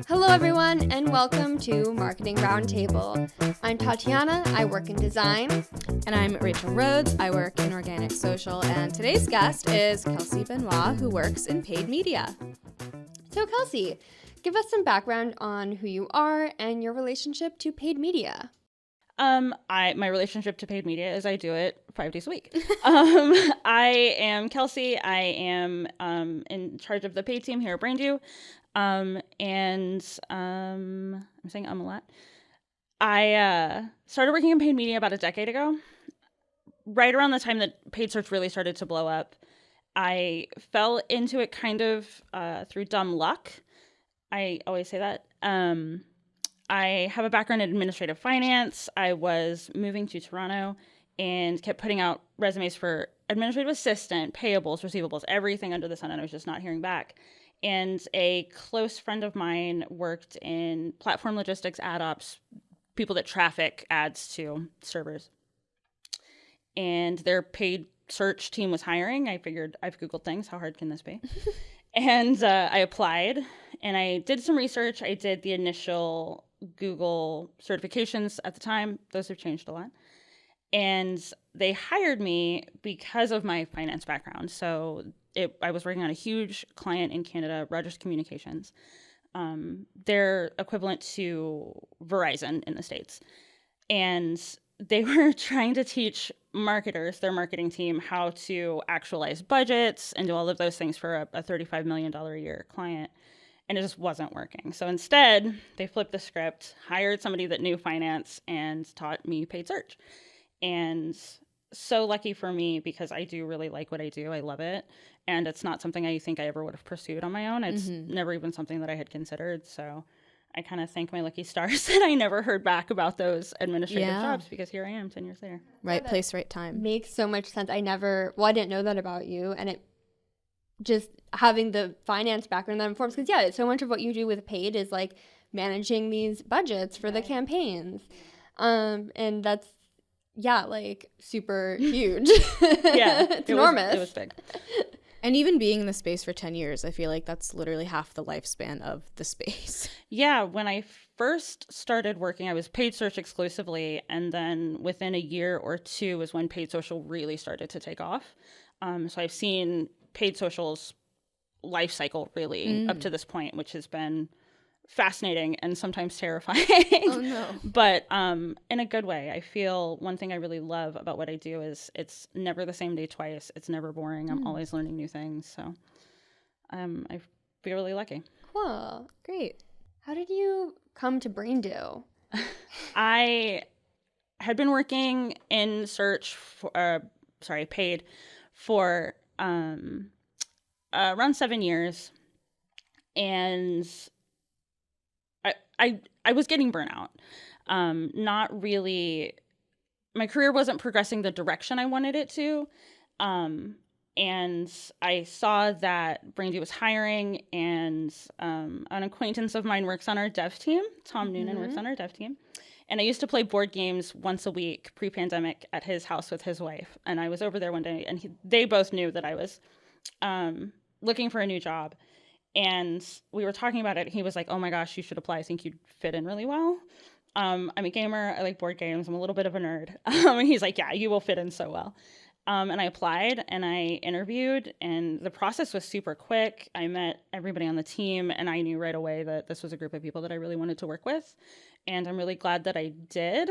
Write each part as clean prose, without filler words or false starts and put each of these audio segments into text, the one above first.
Hello, everyone, and welcome to Marketing Roundtable. I'm Tatiana. I work in design. And I'm Rachel Rhodes. I work in organic social. And today's guest is Kelsey Benoit, who works in paid media. So, Kelsey, give us some background on who you are and your relationship to paid media. My relationship to paid media is I do it 5 days a week. I am Kelsey. I am in charge of the paid team here at BrainDo. I'm saying a lot. I started working in paid media about a decade ago, right around the time that paid search really started to blow up. I fell into it kind of through dumb luck. I always say that. I have a background in administrative finance. I was moving to Toronto and kept putting out resumes for administrative assistant, payables, receivables, everything under the sun, and I was just not hearing back. And a close friend of mine worked in platform logistics, ad ops, people that traffic ads to servers. And their paid search team was hiring. I figured, I've Googled things. How hard can this be? And I applied, and I did some research. I did the initial Google certifications at the time. Those have changed a lot. And they hired me because of my finance background. So I was working on a huge client in Canada, Rogers Communications. They're equivalent to Verizon in the States. And they were trying to teach marketers, their marketing team, how to actualize budgets and do all of those things for a $35 million a year client. And it just wasn't working. So instead, they flipped the script, hired somebody that knew finance, and taught me paid search. And so lucky for me, because I do really like what I do. I love it. And it's not something I think I ever would have pursued on my own. It's never even something that I had considered. So I kind of thank my lucky stars that I never heard back about those administrative jobs, because here I am 10 years later. Right place, right time. Makes so much sense. I didn't know that about you. And it just having the finance background that informs, because yeah, so much of what you do with paid is like managing these budgets for the campaigns. And that's, like super huge. Yeah. It's enormous. It was big. And even being in the space for 10 years, I feel like that's literally half the lifespan of the space. Yeah, when I first started working, I was paid search exclusively. And then within a year or two was when paid social really started to take off. So I've seen paid social's life cycle really up to this point, which has been fascinating and sometimes terrifying. Oh, no. But in a good way. I feel one thing I really love about what I do is it's never the same day twice. It's never boring. I'm always learning new things. So I feel really lucky. Cool. Great. How did you come to BrainDo? I had been working in search for, paid for around 7 years, and I was getting burnout. Not really, my career wasn't progressing the direction I wanted it to. And I saw that BrainDo was hiring, and an acquaintance of mine works on our dev team. Tom Noonan works on our dev team. And I used to play board games once a week pre-pandemic at his house with his wife. And I was over there one day, and they both knew that I was looking for a new job. And we were talking about it. He was like, oh my gosh, you should apply. I think you'd fit in really well. I'm a gamer. I like board games. I'm a little bit of a nerd. And he's like, yeah, you will fit in so well. And I applied and I interviewed, and the process was super quick. I met everybody on the team, and I knew right away that this was a group of people that I really wanted to work with. And I'm really glad that I did,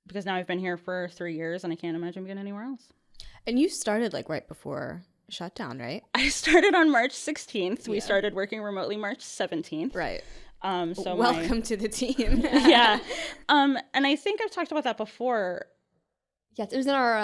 because now I've been here for 3 years and I can't imagine being anywhere else. And you started like right before shutdown, right? I started on March 16th. We started working remotely March 17th. Right. So welcome to the team. Yeah. And I think I've talked about that before. Yes, it was in our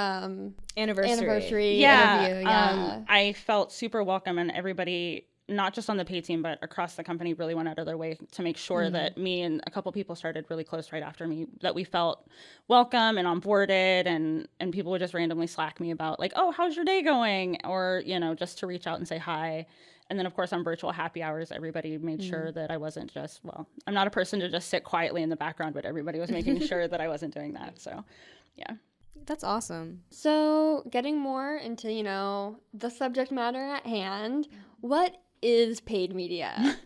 anniversary yeah. interview. Yeah. I felt super welcome, and everybody, not just on the pay team, but across the company, really went out of their way to make sure that me and a couple people started really close right after me, that we felt welcome and onboarded, and people would just randomly Slack me about like, oh, how's your day going? Or, just to reach out and say hi. And then, of course, on virtual happy hours, everybody made sure that I wasn't just, I'm not a person to just sit quietly in the background, but everybody was making sure that I wasn't doing that. So, yeah. That's awesome. So getting more into, the subject matter at hand, what is paid media?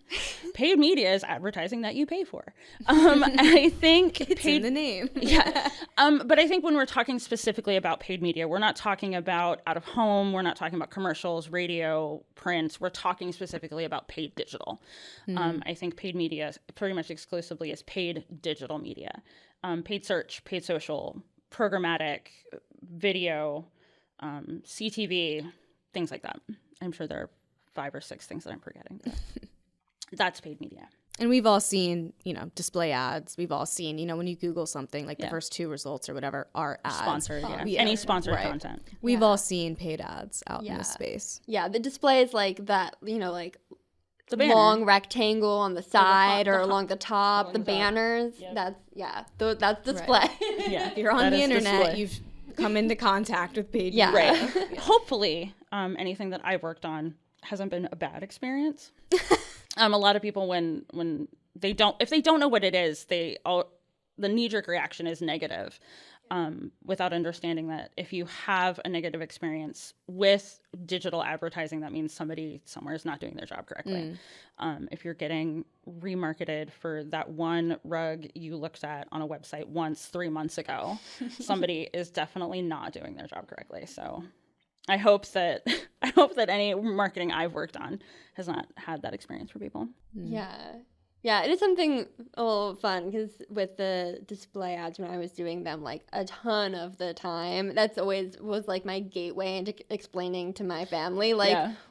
Paid media is advertising that you pay for. I think It's in the name. Yeah. But I think when we're talking specifically about paid media, we're not talking about out of home. We're not talking about commercials, radio, print. We're talking specifically about paid digital. I think paid media pretty much exclusively is paid digital media. Paid search, paid social, programmatic, video, CTV, things like that. I'm sure there are 5 or 6 things that I'm forgetting. That's paid media. And we've all seen, display ads. We've all seen, when you Google something, like the first 2 results or whatever are ads. Sponsored, Any sponsored content. We've all seen paid ads out in this space. Yeah, the display is like that, like the banner. Long rectangle on the side or along the top, the banners. Yep. That's display. Right. If you're on the internet, you've come into contact with paid media. Right. Hopefully, anything that I've worked on hasn't been a bad experience. A lot of people when if they don't know what it is, the knee-jerk reaction is negative, without understanding that if you have a negative experience with digital advertising, that means somebody somewhere is not doing their job correctly. If you're getting remarketed for that one rug you looked at on a website once 3 months ago, somebody is definitely not doing their job correctly. So I hope that any marketing I've worked on has not had that experience for people. Yeah, it is something a little fun because with the display ads, when I was doing them like a ton of the time, that's always was like my gateway into explaining to my family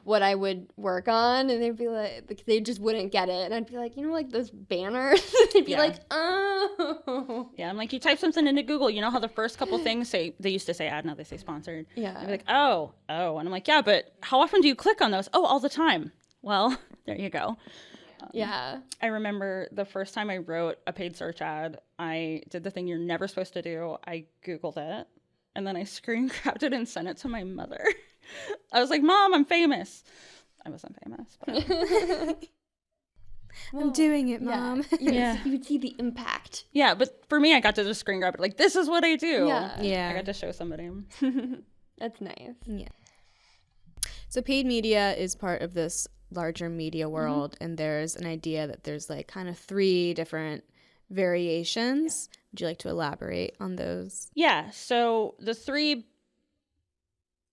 what I would work on, and they'd be like, because they just wouldn't get it, and I'd be like, like those banners, they'd be like, oh. Yeah, I'm like, you type something into Google, you know how the first couple things they used to say ad, now they say sponsored. Yeah. I'd be like, oh, and I'm like, yeah, but how often do you click on those? Oh, all the time. Well, there you go. I remember the first time I wrote a paid search ad, I did the thing you're never supposed to do. I Googled it, and then I screen grabbed it and sent it to my mother. I was like, Mom, I'm famous. I wasn't famous, but... I'm doing it, Mom. You would see the impact. Yeah, but for me, I got to just screen grab it. Like, this is what I do. Yeah. I got to show somebody. That's nice. Yeah. So paid media is part of this larger media world, and there's an idea that there's like kind of 3 different variations. Would you like to elaborate on those? Yeah, so the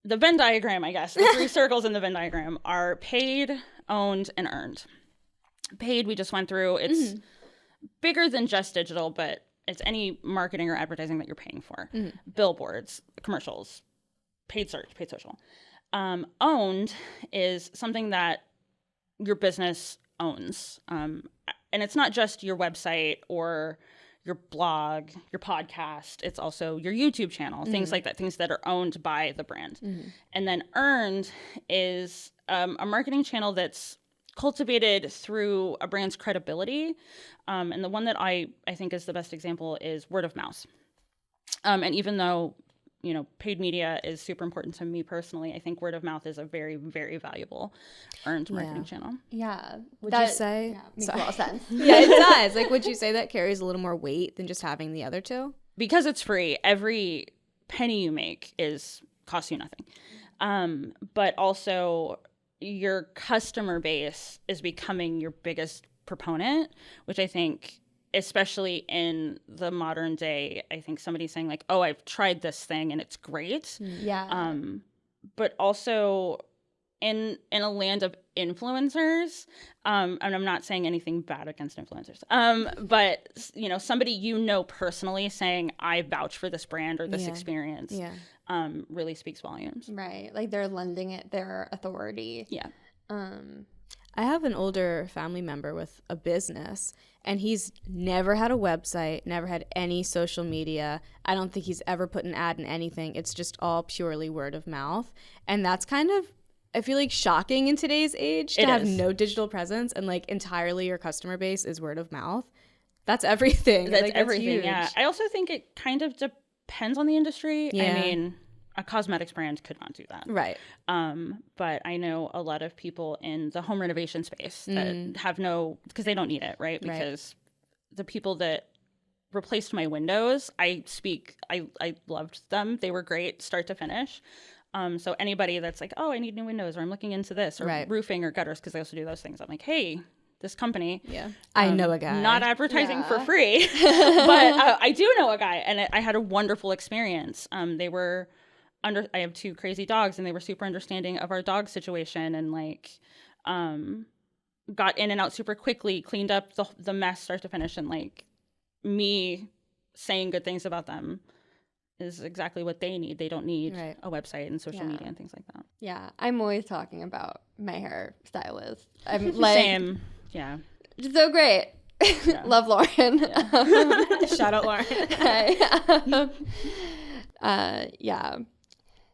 Venn diagram, I guess, the 3 circles in the Venn diagram are paid, owned, and earned. Paid, we just went through. It's bigger than just digital, but it's any marketing or advertising that you're paying for. Billboards, commercials, paid search, paid social. Owned is something that your business owns. And it's not just your website or your blog, your podcast. It's also your YouTube channel, things like that, things that are owned by the brand. And then earned is a marketing channel that's cultivated through a brand's credibility. And the one that I think is the best example is word of mouth. And even though paid media is super important to me personally, I think word of mouth is a very, very valuable earned marketing channel. Yeah. Would you say? Yeah, makes a lot of sense. Yeah, it does. Like, would you say that carries a little more weight than just having the other 2? Because it's free, every penny you make costs you nothing. But also your customer base is becoming your biggest proponent, which I think, especially in the modern day, I think somebody saying like, oh, I've tried this thing and it's great. Yeah. But also in a land of influencers, and I'm not saying anything bad against influencers, but somebody personally saying I vouch for this brand or this experience really speaks volumes. Right. Like they're lending it their authority. Yeah. I have an older family member with a business, and he's never had a website, never had any social media. I don't think he's ever put an ad in anything. It's just all purely word of mouth. And that's kind of, I feel like, shocking in today's age to have no digital presence and like entirely your customer base is word of mouth. That's everything. That's like, everything, huge. Yeah. I also think it kind of depends on the industry. Yeah. I mean, a cosmetics brand could not do that. Right. But I know a lot of people in the home renovation space that have because they don't need it, right? Because the people that replaced my windows, I loved them. They were great, start to finish. So anybody that's like, oh, I need new windows, or I'm looking into this, or roofing or gutters, because I also do those things. I'm like, hey, this company. Yeah. I know a guy. Not advertising for free, but I do know a guy, and I had a wonderful experience. They were I have 2 crazy dogs, and they were super understanding of our dog situation, and like, got in and out super quickly, cleaned up the mess start to finish, and like, me saying good things about them is exactly what they need. They don't need a website and social media and things like that. Yeah, I'm always talking about my hairstylist. I'm like, same. Yeah. So great. Yeah. Love Lauren. Yeah. Shout out Lauren. Yeah.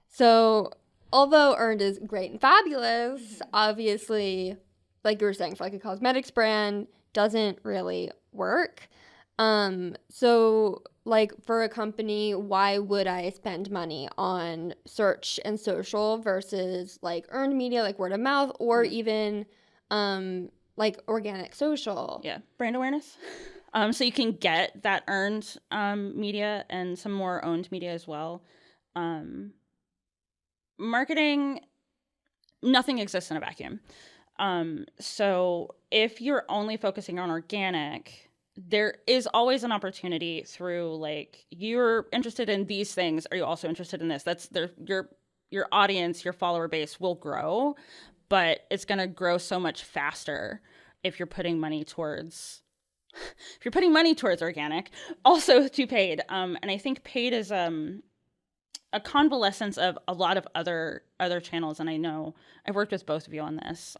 So although earned is great and fabulous, obviously, like you were saying, for like a cosmetics brand, doesn't really work. So like for a company, why would I spend money on search and social versus like earned media, like word of mouth, or even like organic social? Yeah, brand awareness. So you can get that earned media and some more owned media as well. Marketing, nothing exists in a vacuum. So if you're only focusing on organic, there is always an opportunity through like, you're interested in these things. Are you also interested in this? That's your audience, your follower base will grow, but it's going to grow so much faster if you're putting money towards organic, also to paid. And I think paid is a convalescence of a lot of other channels. And I know I've worked with both of you on this.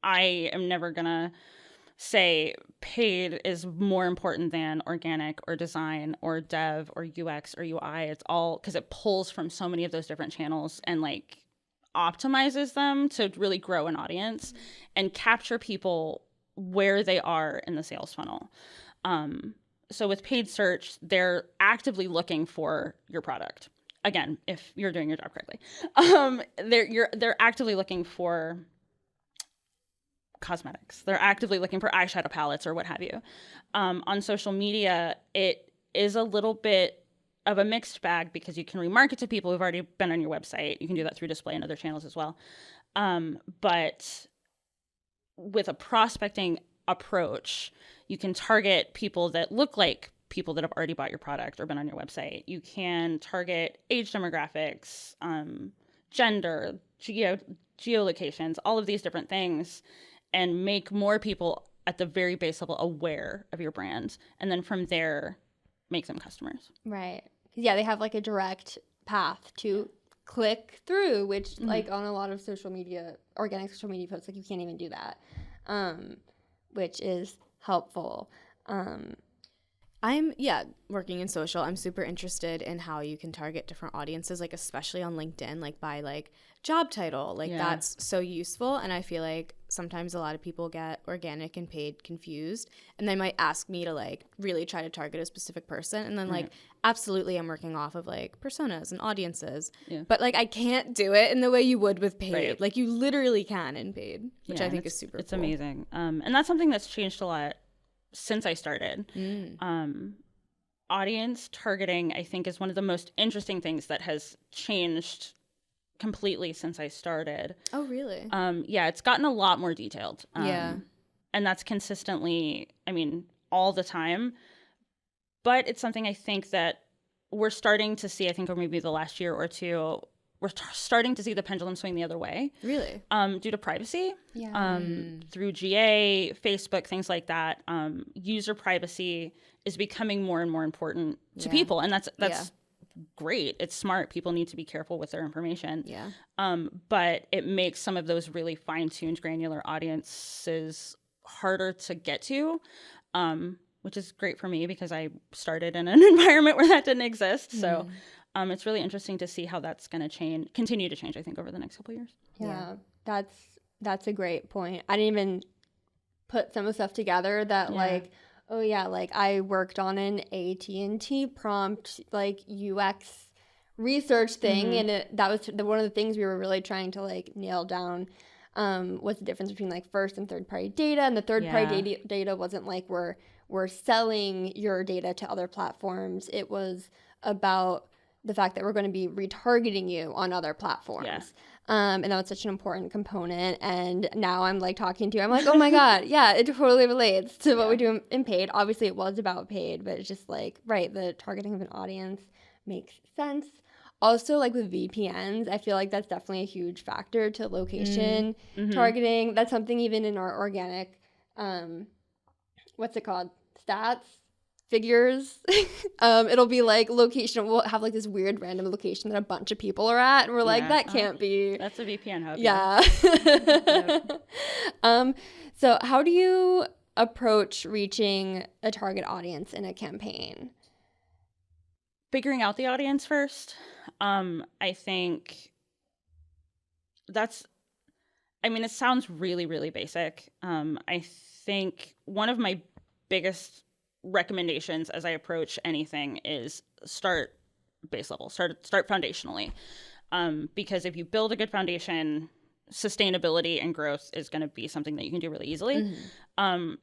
I am never going to say paid is more important than organic or design or dev or UX or UI. It's all because it pulls from so many of those different channels and like optimizes them to really grow an audience and capture people where they are in the sales funnel. So with paid search, they're actively looking for your product. Again, if you're doing your job correctly, they're actively looking for cosmetics. They're actively looking for eyeshadow palettes or what have you. On social media, it is a little bit of a mixed bag because you can remarket to people who've already been on your website. You can do that through display and other channels as well. But with a prospecting approach, you can target people that look like people that have already bought your product or been on your website. You can target age demographics, gender, geolocations, all of these different things, and make more people at the very base level aware of your brand. And then from there, make them customers. Right. Yeah, they have like a direct path to click through, which like on a lot of social media, organic social media posts, like you can't even do that, which is helpful. I'm working in social. I'm super interested in how you can target different audiences, like especially on LinkedIn, like by like job title. Like that's so useful. And I feel like sometimes a lot of people get organic and paid confused, and they might ask me to like really try to target a specific person. And then like absolutely I'm working off of like personas and audiences. Yeah. But like I can't do it in the way you would with paid. Right. Like you literally can in paid, which I think is super cool. It's amazing. And that's something that's changed a lot since I started. Audience targeting, I think, is one of the most interesting things that has changed completely since I started. Oh, really? Yeah, it's gotten a lot more detailed. And that's consistently, I mean, all the time. But it's something I think that we're starting to see, I think, over maybe the last year or two, we're starting to see the pendulum swing the other way. Really? Due to privacy. Yeah. Through GA, Facebook, things like that. User privacy is becoming more and more important to people. And that's great. It's smart. People need to be careful with their information. Yeah. But it makes some of those really fine-tuned, granular audiences harder to get to, which is great for me because I started in an environment where that didn't exist. So it's really interesting to see how that's going to continue to change, I think, over the next couple of years. Yeah, that's a great point. I didn't even put some of the stuff together that like, oh yeah, like I worked on an AT&T prompt, like UX research thing. And that was one of the things we were really trying to like nail down was the difference between like first and third party data. And the third party data wasn't like we're selling your data to other platforms. It was about the fact that we're going to be retargeting you on other platforms. Yeah. And that was such an important component. And now I'm like talking to you, I'm like, oh my God, yeah, it totally relates to what we do in paid. Obviously it was about paid, but it's just like, right, the targeting of an audience makes sense. Also, like with VPNs, I feel like that's definitely a huge factor to location targeting. That's something even in our organic, what's it called? Stats? Figures. It'll be like location. We'll have like this weird random location that a bunch of people are at, and we're like, that can't be. That's a VPN hub. Yeah. So how do you approach reaching a target audience in a campaign? Figuring out the audience first. I think it sounds really, really basic. I think one of my biggest recommendations as I approach anything is start base level, start foundationally. Because if you build a good foundation, sustainability and growth is going to be something that you can do really easily.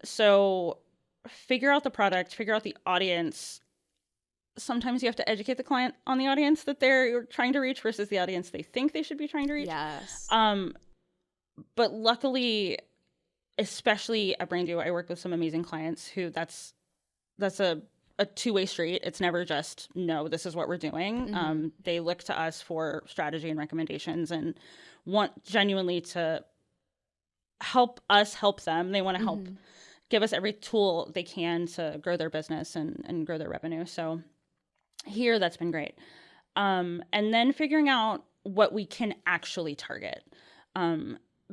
So figure out the product, figure out the audience. Sometimes you have to educate the client on the audience that they're trying to reach versus the audience they think they should be trying to reach. Yes. But luckily, especially at BrainDo, I work with some amazing clients who that's a two-way street. It's never just, no, this is what we're doing. They look to us for strategy and recommendations and want genuinely to help us help them. They want to help give us every tool they can to grow their business and grow their revenue. So here, that's been great. And then figuring out what we can actually target.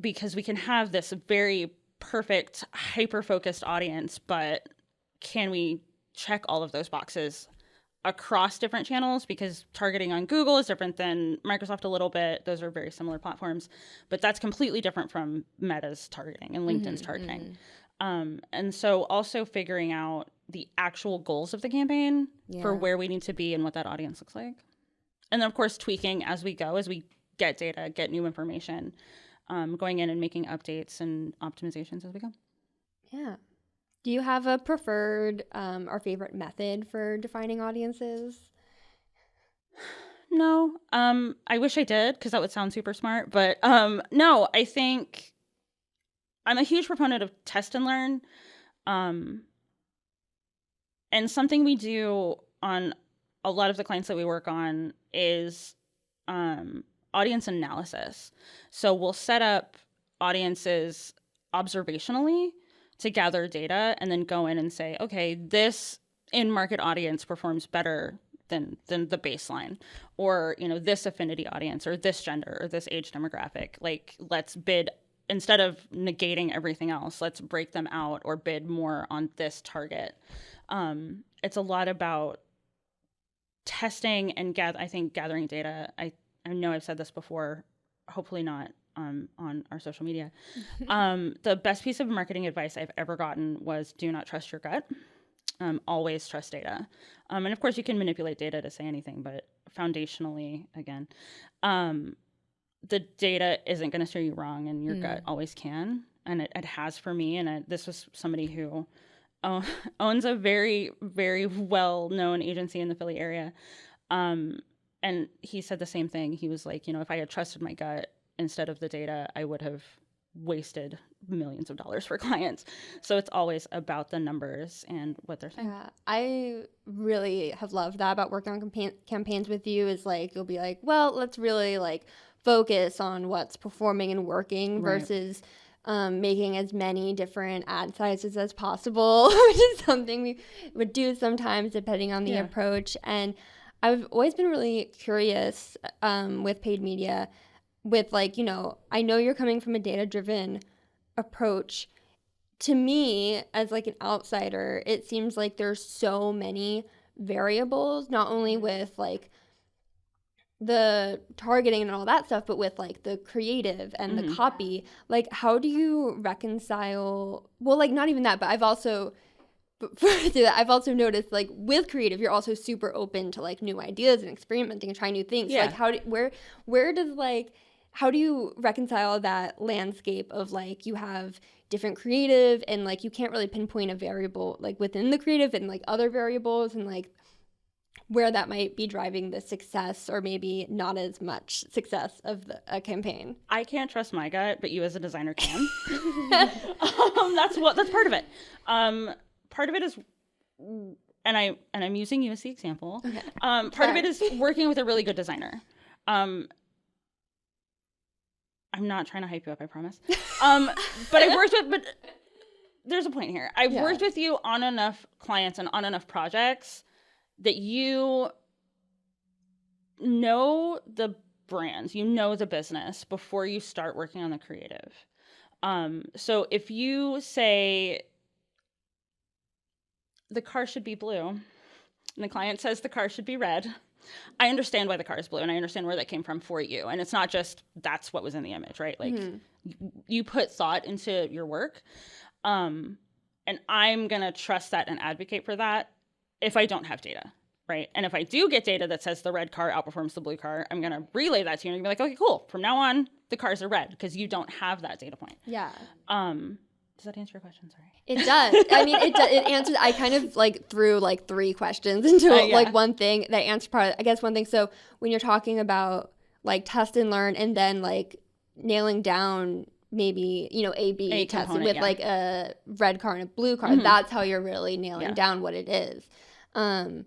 Because we can have this very perfect, hyper-focused audience, but can we check all of those boxes across different channels? Because targeting on Google is different than Microsoft a little bit. Those are very similar platforms, but that's completely different from Meta's targeting and LinkedIn's targeting. And so also figuring out the actual goals of the campaign for where we need to be and what that audience looks like. And then, of course, tweaking as we go, as we get data, get new information, going in and making updates and optimizations as we go. Yeah. Do you have a preferred or favorite method for defining audiences? No. I wish I did, because that would sound super smart. But no, I think I'm a huge proponent of test and learn. And something we do on a lot of the clients that we work on is audience analysis. So we'll set up audiences observationally to gather data and then go in and say, okay, this in-market audience performs better than the baseline, or, you know, this affinity audience or this gender or this age demographic. Like, let's bid, instead of negating everything else, let's break them out or bid more on this target. It's a lot about testing and gathering data. I know I've said this before, hopefully not on our social media. The best piece of marketing advice I've ever gotten was, do not trust your gut. Always trust data. And of course you can manipulate data to say anything, but foundationally, again, the data isn't going to steer you wrong, and your gut always can. And it has for me. And this was somebody who owns a very, very well-known agency in the Philly area. And he said the same thing. He was like, you know, if I had trusted my gut instead of the data, I would have wasted millions of dollars for clients. So it's always about the numbers and what they're saying. Yeah, I really have loved that about working on campaigns with you, is like, you'll be like, well, let's really like focus on what's performing and working versus making as many different ad sizes as possible, which is something we would do sometimes depending on the approach. And I've always been really curious with paid media, with like, you know, I know you're coming from a data-driven approach. To me, as like an outsider, it seems like there's so many variables, not only with like the targeting and all that stuff, but with like the creative and the copy. Like, how do you reconcile, well, like not even that, but I've also noticed, like, with creative, you're also super open to like new ideas and experimenting and trying new things. So, like, how do you reconcile that landscape of like, you have different creative and like you can't really pinpoint a variable like within the creative and like other variables, and like where that might be driving the success or maybe not as much success of a campaign. I can't trust my gut, but you as a designer can. That's part of it. Part of it is, and I'm using you as the example. Okay. Part of it is working with a really good designer. I'm not trying to hype you up, I promise. But there's a point here. I've worked with you on enough clients and on enough projects that you know the brands, you know the business before you start working on the creative. So if you say the car should be blue and the client says the car should be red, I understand why the car is blue and I understand where that came from for you. And it's not just that's what was in the image, right? Like you put thought into your work. And I'm going to trust that and advocate for that if I don't have data, right? And if I do get data that says the red car outperforms the blue car, I'm going to relay that to you and be like, okay, cool. From now on, the cars are red because you don't have that data point. Yeah. Does that answer your question? Sorry. It does. I mean, it answers. I kind of like threw like 3 questions into like one thing that answered part of, I guess, one thing. So when you're talking about like test and learn and then like nailing down maybe, you know, A/B testing with like a red car and a blue car, that's how you're really nailing down what it is. And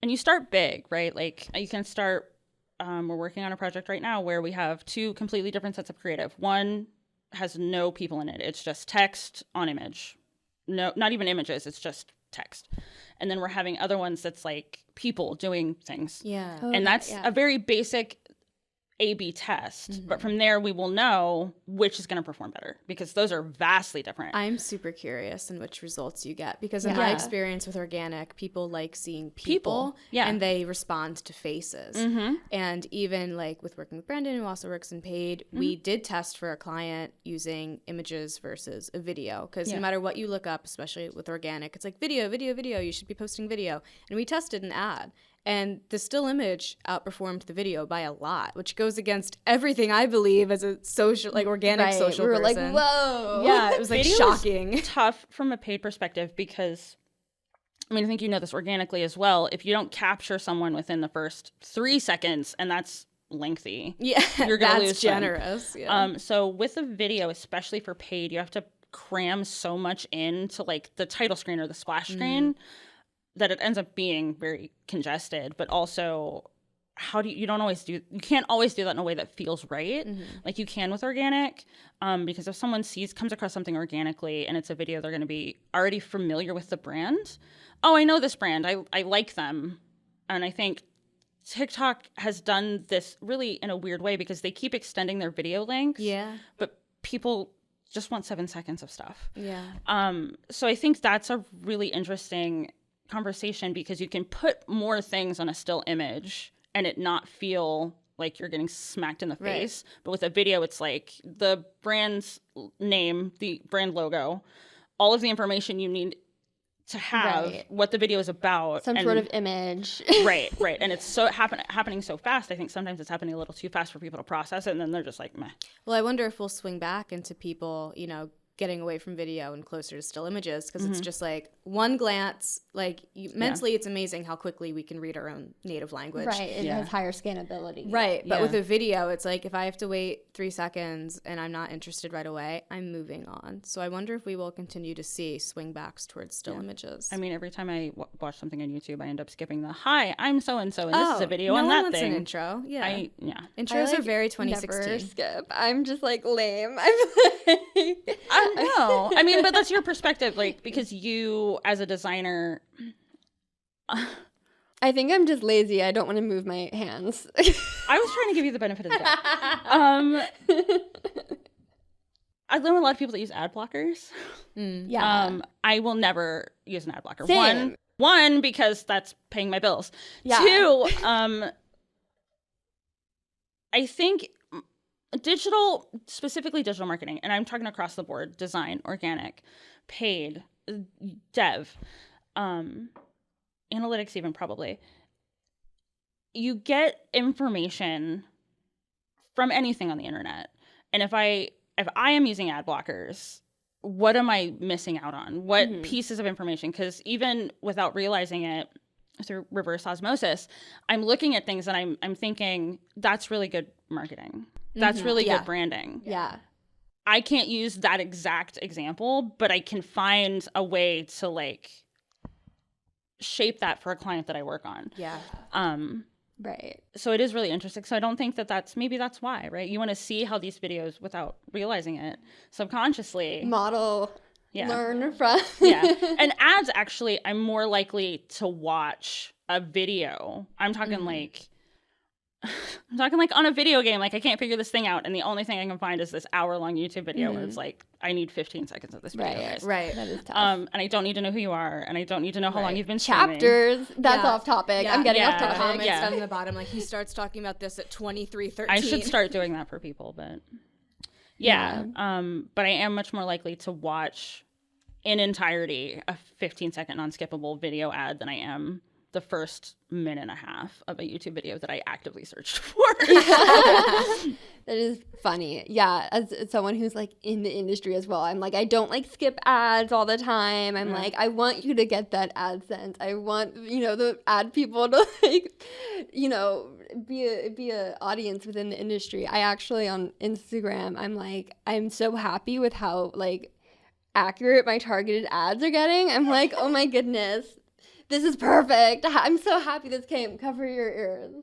you start big, right? Like you can start, we're working on a project right now where we have 2 completely different sets of creative. One has no people in it. It's just text on image. No, not even images. It's just text. And then we're having other ones that's like people doing things. Yeah. And that's a very basic A/B test. But from there, we will know which is going to perform better because those are vastly different. I'm super curious in which results you get because in my experience with organic, people like seeing people and they respond to faces. And even like with working with Brendan, who also works in paid, we did test for a client using images versus a video because no matter what you look up, especially with organic, it's like video, you should be posting video. And we tested an ad. And the still image outperformed the video by a lot, which goes against everything I believe as a social, like organic social person. We were like, whoa. Yeah, it was like shocking. Tough from a paid perspective because, I mean, I think you know this organically as well. If you don't capture someone within the first 3 seconds, and that's lengthy, you're going to lose generous. them. Yeah. So with a video, especially for paid, you have to cram so much into like the title screen or the splash screen. That it ends up being very congested, but also you can't always do that in a way that feels right. Like you can with organic, because if someone comes across something organically and it's a video, they're going to be already familiar with the brand. Oh, I know this brand. I like them. And I think TikTok has done this really in a weird way because they keep extending their video lengths. Yeah. But people just want 7 seconds of stuff. Yeah. So I think that's a really interesting conversation because you can put more things on a still image and it not feel like you're getting smacked in the face. But with a video, it's like the brand's name, the brand logo, all of the information you need to have what the video is about. Some sort of image. Right. And it's so happening so fast. I think sometimes it's happening a little too fast for people to process it, and then they're just like, meh. Well, I wonder if we'll swing back into people, you know, getting away from video and closer to still images because it's just like one glance, like mentally it's amazing how quickly we can read our own native language. Right, it has higher scannability. Right, but with a video, it's like if I have to wait 3 seconds and I'm not interested right away, I'm moving on. So I wonder if we will continue to see swing backs towards still images. I mean, every time I watch something on YouTube, I end up skipping the, hi, I'm so-and-so, and this is a video on that wants thing. An intro, Intros I are very 2016. Never skip. I'm just like lame. No, I mean, but that's your perspective, like, because you, as a designer, I think I'm just lazy. I don't want to move my hands. I was trying to give you the benefit of the doubt. I know a lot of people that use ad blockers. I will never use an ad blocker. Same. One, because that's paying my bills. Yeah. 2, I think specifically digital marketing, and I'm talking across the board, design, organic, paid, dev, analytics even probably. You get information from anything on the internet. And if I am using ad blockers, what am I missing out on? What pieces of information? Because even without realizing it, through reverse osmosis, I'm looking at things and I'm thinking, that's really good marketing. That's really good branding. Yeah. I can't use that exact example, but I can find a way to like shape that for a client that I work on. Yeah. Right. So it is really interesting. So I don't think that's why, right? You want to see how these videos, without realizing it, subconsciously Model, learn from. And ads, actually, I'm more likely to watch a video. I'm talking like on a video game, like I can't figure this thing out, and the only thing I can find is this hour-long YouTube video where it's like, I need 15 seconds of this video, guys. Right. That is tough. And I don't need to know who you are, and I don't need to know how long you've been streaming. Chapters. That's off topic. I'm getting off topic. Comments down in the bottom, like he starts talking about this at 23:13. I should start doing that for people, but but I am much more likely to watch in entirety a 15-second non-skippable video ad than I am the first minute and a half of a YouTube video that I actively searched for. That is funny. Yeah, as someone who's like in the industry as well, I'm like, I don't like skip ads all the time. I'm like, I want you to get that AdSense. I want, the ad people to like, be a audience within the industry. I actually on Instagram, I'm like, I'm so happy with how like accurate my targeted ads are getting. I'm like, oh my goodness. This is perfect. I'm so happy this came. Cover your ears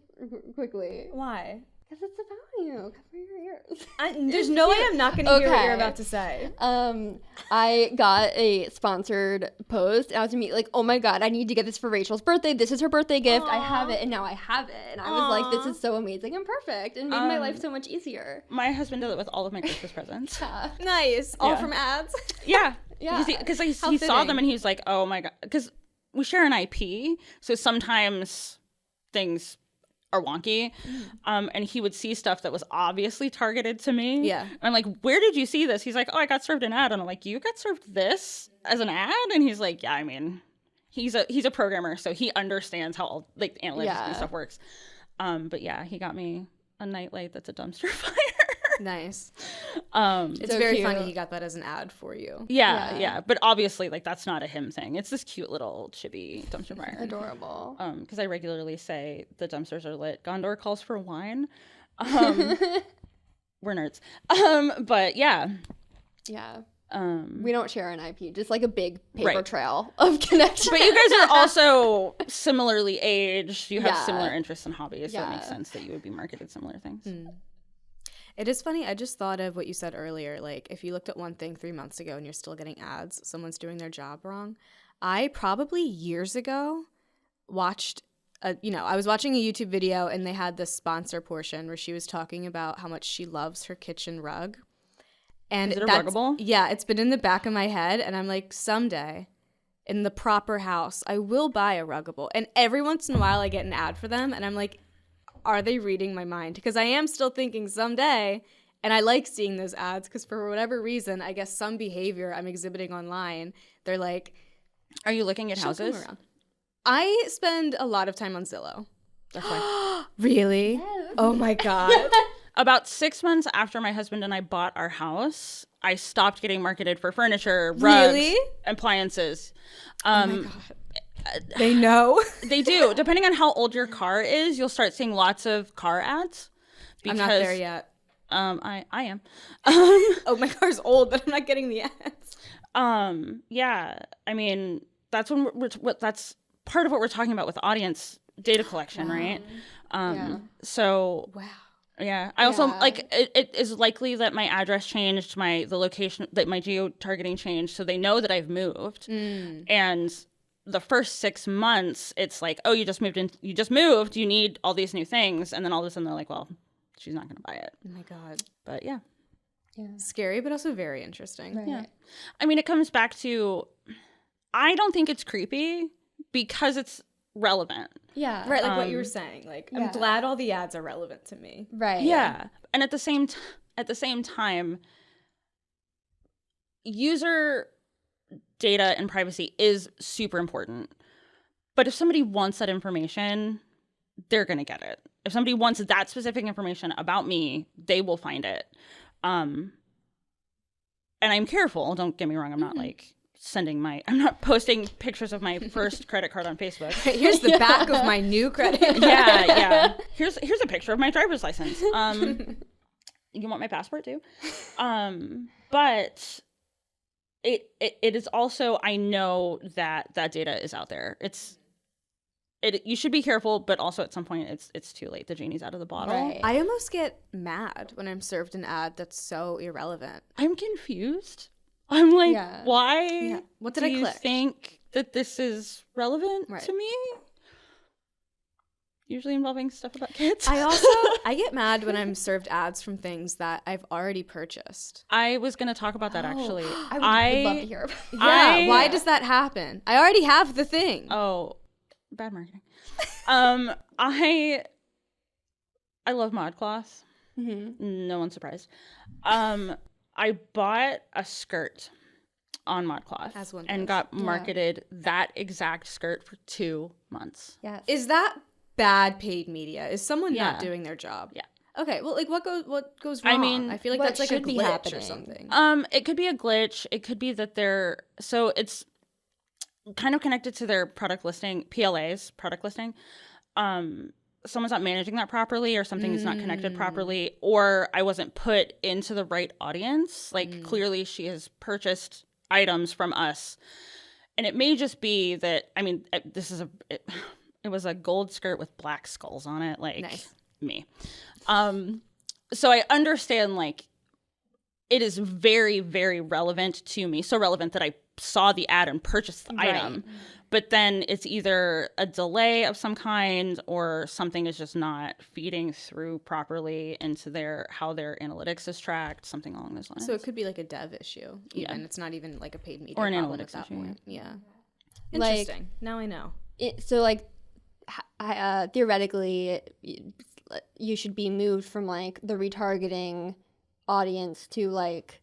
quickly. Why? Because it's about you. Cover your ears. There's no way I'm not going to hear what you're about to say. I got a sponsored post, and I was like, oh my God, I need to get this for Rachel's birthday. This is her birthday gift. I have it, and now I have it. And I was like, this is so amazing and perfect, and made my life so much easier. My husband did it with all of my Christmas presents. Nice. All from ads? Yeah. Because he saw them, and he was like, oh my God. Because we share an IP, so sometimes things are wonky. And he would see stuff that was obviously targeted to me. Yeah. And I'm like, where did you see this? He's like, oh, I got served an ad. And I'm like, you got served this as an ad? And he's like, yeah, I mean, he's a programmer, so he understands how all, like, analytics and stuff works. But yeah, he got me a nightlight that's a dumpster fire. Nice. It's so very cute. funny he got that as an ad for you. Yeah. But obviously, like, that's not a him thing. It's this cute little chibi dumpster fire. Adorable. Because I regularly say the dumpsters are lit. Gondor calls for wine. We're nerds. But yeah. Yeah. We don't share an IP, just like a big paper trail of connection. But you guys are also similarly aged. You have similar interests and hobbies, so it makes sense that you would be marketed similar things. It is funny. I just thought of what you said earlier. Like, if you looked at one thing 3 months ago and you're still getting ads, someone's doing their job wrong. I probably years ago watched I was watching a YouTube video, and they had this sponsor portion where she was talking about how much she loves her kitchen rug. And is it a ruggable? Yeah, it's been in the back of my head, and I'm like, someday in the proper house, I will buy a ruggable. And every once in a while I get an ad for them, and I'm like, are they reading my mind? Because I am still thinking someday, and I like seeing those ads because for whatever reason, I guess some behavior I'm exhibiting online, they're like, are you looking at houses? I spend a lot of time on Zillow. That's why. Really? Yes. Oh my God. About 6 months after my husband and I bought our house, I stopped getting marketed for furniture, rugs, appliances. Oh my God. They know. They do. Depending on how old your car is, you'll start seeing lots of car ads. I'm not there yet. I am. Oh, my car's old, but I'm not getting the ads. Yeah. I mean, that's that's part of what we're talking about with audience data collection, right? So. Wow. Yeah. I also like it is likely that my address changed, the location, that my geo targeting changed, so they know that I've moved. And the first 6 months, it's like, oh, you just moved, you need all these new things, and then all of a sudden they're like, well, she's not going to buy it. Oh my God. But yeah. Scary, but also very interesting. Right. Yeah. I mean, it comes back to, I don't think it's creepy because it's relevant. Yeah. Right, like what you were saying. Like, I'm glad all the ads are relevant to me. Right. Yeah. And at the same time, user data and privacy is super important. But if somebody wants that information, they're going to get it. If somebody wants that specific information about me, they will find it. And I'm careful. Don't get me wrong. I'm not like posting pictures of my first credit card on Facebook. Here's the back of my new credit card. Yeah. Here's a picture of my driver's license. You want my passport too? But it is also, I know that data is out there. You should be careful, but also at some point it's too late. The genie's out of the bottle. Right. I almost get mad when I'm served an ad that's so irrelevant. I'm confused. I'm like, Yeah. why? Yeah. What did do I you click? think that this is relevant Right. to me? Usually involving stuff about kids. I get mad when I'm served ads from things that I've already purchased. I was going to talk about that actually. I would love to hear about it. Yeah, why does that happen? I already have the thing. Oh, bad marketing. I love ModCloth. Mm-hmm. No one's surprised. I bought a skirt on ModCloth As one and does. got marketed that exact skirt for 2 months. Yes. Is that bad paid media? Is someone Yeah. not doing their job? Yeah. Okay, well, like what goes wrong? I mean, I feel like what that's like a should be glitch happening? or something. It could be a glitch. It could be that it's kind of connected to their product listing, PLA's product listing. Someone's not managing that properly, or something is not connected properly, or I wasn't put into the right audience. Like clearly she has purchased items from us, and it may just be that, I mean, it was a gold skirt with black skulls on it, like Nice. me. So I understand, like, it is very, very relevant to me. So relevant that I saw the ad and purchased the item. But then it's either a delay of some kind, or something is just not feeding through properly into how their analytics is tracked, something along those lines. So it could be like a dev issue. Even it's not even like a paid media Or an problem at analytics that issue, point. Yeah. Like- Interesting. Now I know. So like theoretically you should be moved from like the retargeting audience to like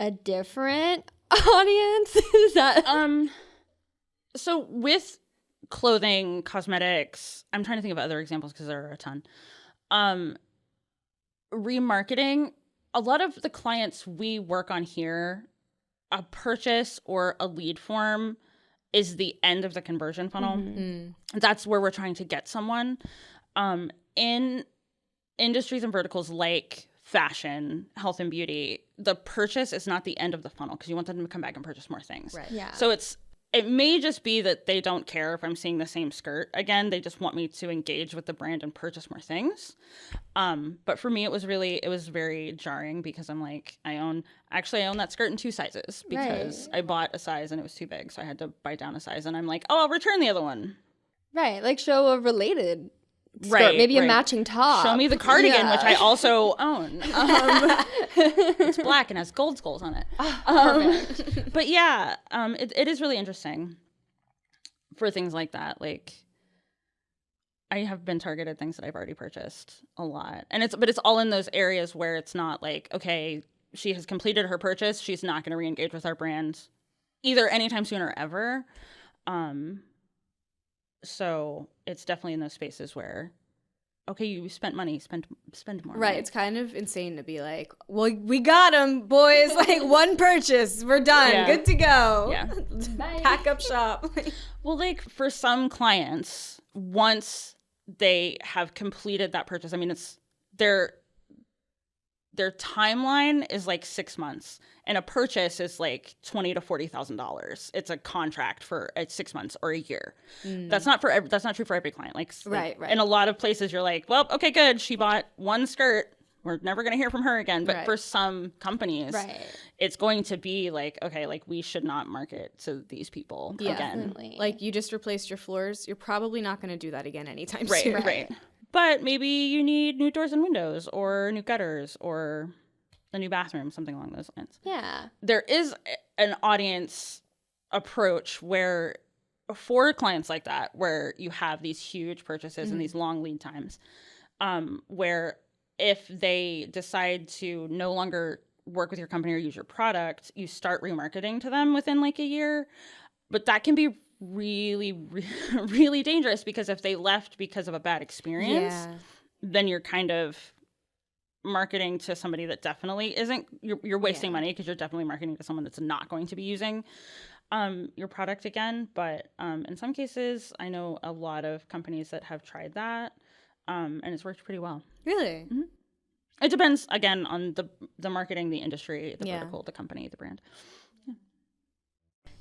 a different audience. Is that So with clothing, cosmetics, I'm trying to think of other examples because there are a ton. Remarketing, a lot of the clients we work on here, a purchase or a lead form is the end of the conversion funnel. That's where we're trying to get someone. In industries and verticals like fashion, health and beauty, the purchase is not the end of the funnel because you want them to come back and purchase more things. Right. Yeah. So it may just be that they don't care if I'm seeing the same skirt again. They just want me to engage with the brand and purchase more things. But for me, it was very jarring because I'm like, I own that skirt in 2 sizes because I bought a size and it was too big. So I had to buy down a size, and I'm like, oh, I'll return the other one. Right. Like show a related skirt, Right, maybe right. a matching top. Show me the cardigan, Yeah. which I also own. It's black and has gold skulls on it. But yeah, it is really interesting for things like that. Like, I have been targeted things that I've already purchased a lot, and it's all in those areas where it's not like, okay, she has completed her purchase, she's not going to re-engage with our brand either anytime soon or ever. So it's definitely in those spaces where, okay, you spent money, spend more. Right. money. It's kind of insane to be like, well, we got them, boys. Like, one purchase. We're done. Yeah. Good to go. Yeah. Pack up shop. Well, like for some clients, once they have completed that purchase, I mean, it's their timeline is like 6 months, and a purchase is like $20,000 to $40,000. It's a contract for 6 months or a year. That's not true for every client. Like, Right. in a lot of places, you're like, well, okay, good. She bought one skirt. We're never going to hear from her again. But for some companies, it's going to be like, okay, like we should not market to these people again. Definitely. Like, you just replaced your floors. You're probably not going to do that again anytime Right, soon. right. But maybe you need new doors and windows, or new gutters, or a new bathroom, something along those lines. Yeah. There is an audience approach where, for clients like that, where you have these huge purchases and these long lead times, where if they decide to no longer work with your company or use your product, you start remarketing to them within like a year. But that can be really, really dangerous, because if they left because of a bad experience, then you're kind of marketing to somebody that definitely isn't, you're wasting money because you're definitely marketing to someone that's not going to be using your product again. But in some cases, I know a lot of companies that have tried that, and it's worked pretty well. Really? Mm-hmm. It depends, again, on the marketing, the industry, the vertical, the company, the brand.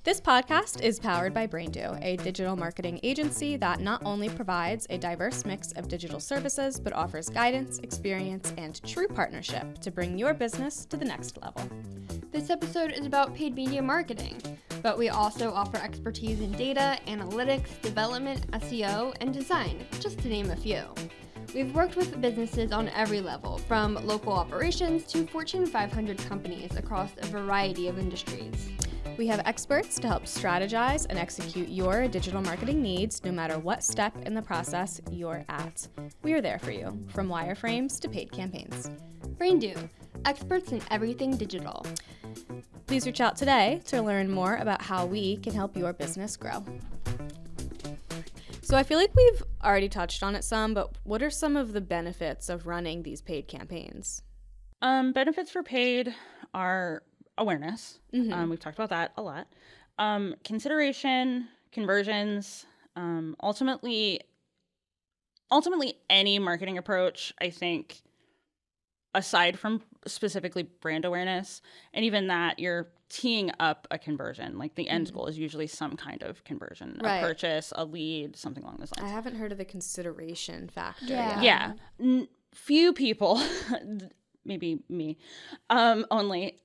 This podcast is powered by BrainDo, a digital marketing agency that not only provides a diverse mix of digital services, but offers guidance, experience, and true partnership to bring your business to the next level. This episode is about paid media marketing, but we also offer expertise in data, analytics, development, SEO, and design, just to name a few. We've worked with businesses on every level, from local operations to Fortune 500 companies across a variety of industries. We have experts to help strategize and execute your digital marketing needs, no matter what step in the process you're at. We are there for you, from wireframes to paid campaigns. BrainDo, experts in everything digital. Please reach out today to learn more about how we can help your business grow. So I feel like we've already touched on it some, but what are some of the benefits of running these paid campaigns? Benefits for paid are awareness. Mm-hmm. We've talked about that a lot. Consideration, conversions, ultimately any marketing approach, I think, aside from specifically brand awareness, and even that, you're teeing up a conversion. Like the end goal is usually some kind of conversion, right. A purchase, a lead, something along those lines. I haven't heard of the consideration factor. Yeah. Few people, maybe me, only,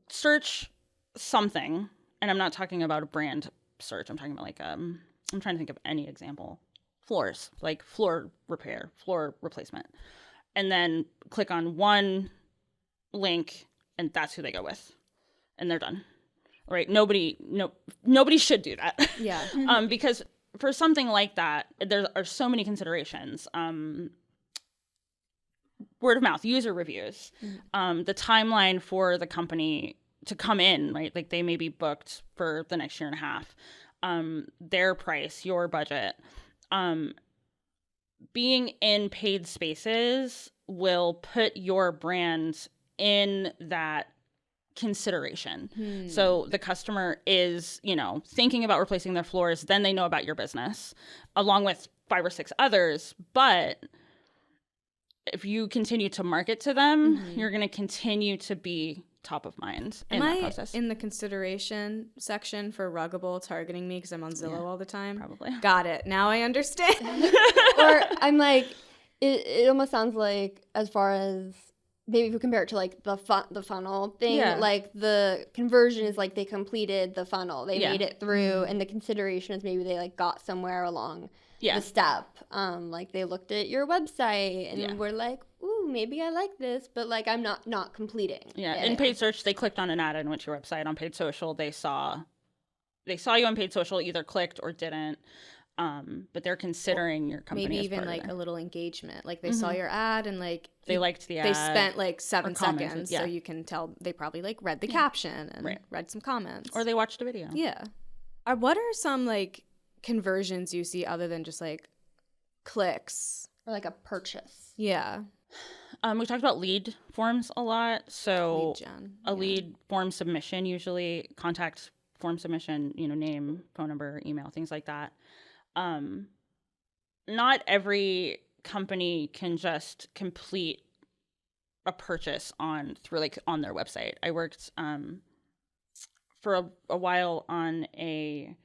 search something, and I'm not talking about a brand search. I'm talking about like, I'm trying to think of any example. Floors, like floor repair, floor replacement, and then click on one link, and that's who they go with, and they're done. Right? Nobody should do that. Yeah. Because for something like that, there are so many considerations. Word of mouth, user reviews, the timeline for the company to come in, right? Like they may be booked for the next year and a half. Their price, your budget. Being in paid spaces will put your brand in that consideration. So the customer is, thinking about replacing their floors, then they know about your business, along with 5 or 6 others. But if you continue to market to them, you're going to continue to be top of mind in that process. In the consideration section for Ruggable targeting me because I'm on Zillow all the time? Probably. Got it. Now I understand. Or I'm like, it almost sounds like, as far as maybe if you compare it to like the funnel thing, like the conversion is like they completed the funnel, they made it through, and the consideration is maybe they like got somewhere along the step. Like they looked at your website and were like, ooh, maybe I like this, but like I'm not completing. Yeah. In paid search, they clicked on an ad and went to your website. On paid social, they saw you on paid social, either clicked or didn't. But they're considering your company. Maybe as even part like of a little engagement. Like they saw your ad and like they liked the ad. They spent like 7 seconds, yeah. so you can tell they probably like read the caption and read some comments. Or they watched a video. Yeah. What are some like conversions you see other than just like clicks Or like a purchase. Yeah. We talked about lead forms a lot. So lead gen. Lead form submission, usually contact form submission, name, phone number, email, things like that. Not every company can just complete a purchase on their website. I worked for a while on a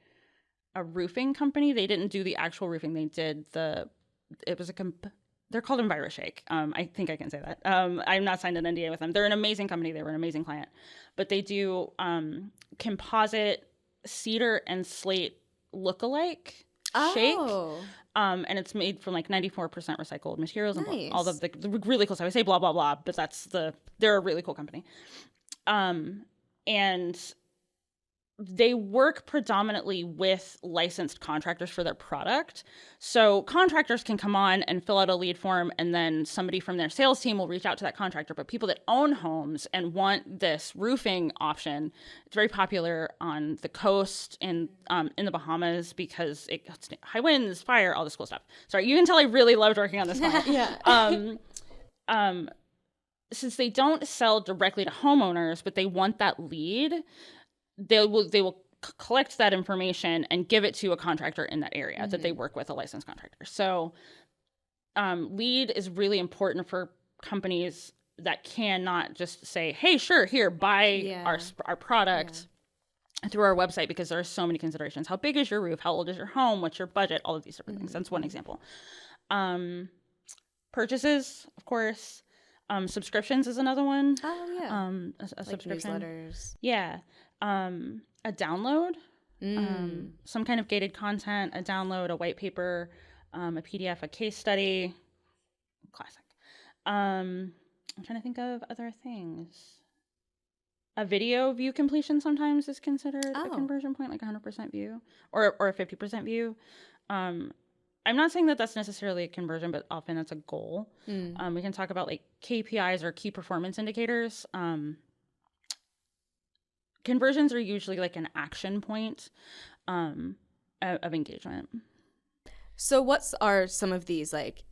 roofing company. They didn't do the actual roofing. They did they're called EnviroShake. I think I can say that. I'm not signed an NDA with them. They're an amazing company. They were an amazing client. But they do composite cedar and slate look-alike shake. And it's made from like 94% recycled materials. Nice. And all of the really cool stuff. I say blah, blah, blah, but they're a really cool company. And they work predominantly with licensed contractors for their product. So contractors can come on and fill out a lead form, and then somebody from their sales team will reach out to that contractor. But people that own homes and want this roofing option, it's very popular on the coast and in the Bahamas because it gets high winds, fire, all this cool stuff. Sorry, you can tell I really loved working on this one. Yeah. Since they don't sell directly to homeowners, but they want that lead, they will collect that information and give it to a contractor in that area that they work with, a licensed contractor. So lead is really important for companies that cannot just say, hey, sure, here, buy our product through our website, because there are so many considerations. How big is your roof? How old is your home? What's your budget? All of these different things. That's one example. Purchases, of course. Subscriptions is another one. Oh, yeah. A Like subscription. newsletters. Yeah. A download, some kind of gated content, a download, a white paper, a PDF, a case study. Classic. I'm trying to think of other things. A video view completion sometimes is considered a conversion point, like 100% view or a 50% view. I'm not saying that that's necessarily a conversion, but often that's a goal. We can talk about like KPIs or key performance indicators. Conversions are usually like an action point of engagement. So what are some of these like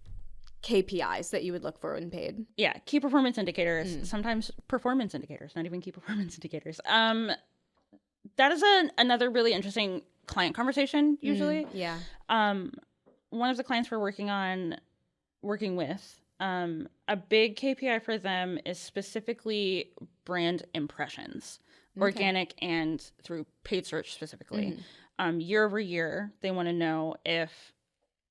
KPIs that you would look for in paid? Yeah, key performance indicators, sometimes performance indicators, not even key performance indicators. That is another really interesting client conversation usually. Yeah. One of the clients we're working with, a big KPI for them is specifically brand impressions, organic and through paid search specifically. Year over year, they want to know if